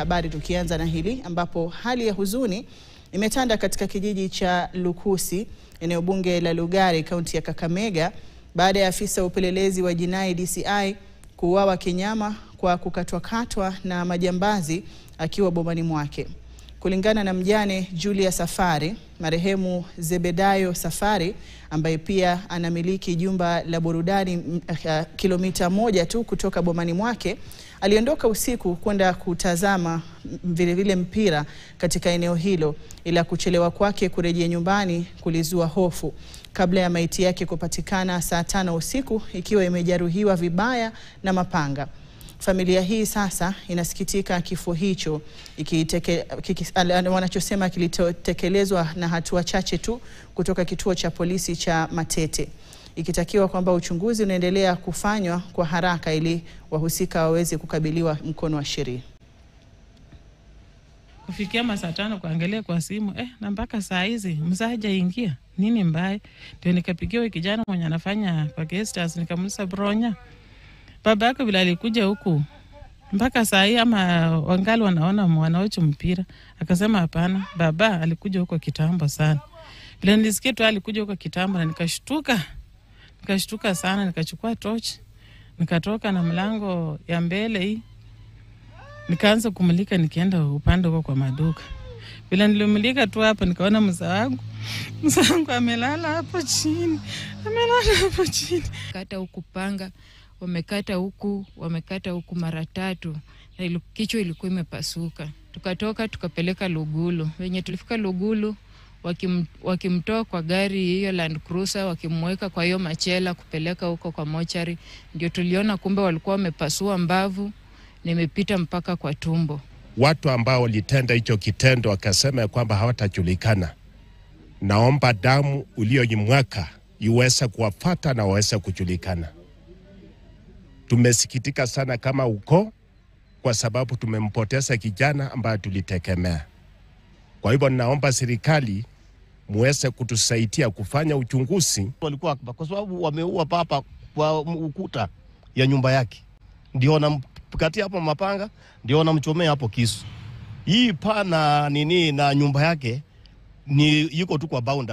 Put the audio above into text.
habari, tukianza na hili ambapo hali ya huzuni imetanda katika kijiji cha Lukusi, eneo bunge la Lugari, kaunti ya Kakamega, baada ya afisa upelelezi wa jinai DCI kuuawa kinyama kwa kukatwa na majambazi akiwa bomani mwake. Kulingana na mjane Julia Safari, marehemu Zebedayo Safari ambaye pia anamiliki jumba la burudani kilomita 1 tu kutoka bomani mwake, aliondoka usiku kwenda kutazama vile mpira katika eneo hilo, ila kuchelewa kwake kurejea nyumbani kulizua hofu kabla ya maiti yake kupatikana saa 5 usiku ikiwa imejeruhiwa vibaya na mapanga. Familia hii sasa inasikitika kifo hicho, wanachosema kilitekelezwa na hatua chache tu kutoka kituo cha polisi cha Matete, ikitakiwa kwamba uchunguzi unaendelea kufanywa kwa haraka ili wahusika waweze kukabiliwa mkono wa sheria. Kufikia masaa 5 kuangalia kwa simu, na mpaka saa hizi msaja ingia. Nini mbaya? Ndio nikapigiwa kijana mwenye anafanya kwa guest house, nikamuuliza Bronya, baba yako bila alikuja huku mpaka saa hii ama wangali wanaona wanaocho mpira? Akasema hapana, baba alikuja huko kitambo sana. Bila nilisikia tu alikuja huko kitambo na nikashtuka sana, nikachukua torch, nikatoka na mlango ya mbele hii, nikaanza kumulika, nikaenda upande huko kwa maduka. Bila nilimulika tu hapo nikaona mzee wangu amelala hapo chini. Kata huku panga, wamekata huku mara 3 na kichwa ilikuwa imepasuka. Tukatoka tukapeleka Lugulu. Wenye tulifika Lugulu wakimtoa kwa gari hiyo Land Cruiser, wakimweka kwa hiyo machela kupeleka huko kwa mochari, ndio tuliona kumbe walikuwa wamepasua mbavu, nimepita mpaka kwa tumbo. Watu ambao walitenda hicho kitendo wakasema kwamba hawatajulikana. Naomba damu uliyomwaka iweze kuwafuata na waweze kujulikana. Tumesikitika sana kama uko, kwa sababu tumempoteza kijana ambaye tulitegemea. Kwa hivyo naomba serikali muweze kutusaidia kufanya uchunguzi. Walikuwa kwa sababu wameua papa kwa ukuta ya nyumba yake, ndio wanamkatia hapo mapanga, ndio wanamchomea hapo kisu. Hii pana nini na nyumba yake ni yuko tu kwa boundary.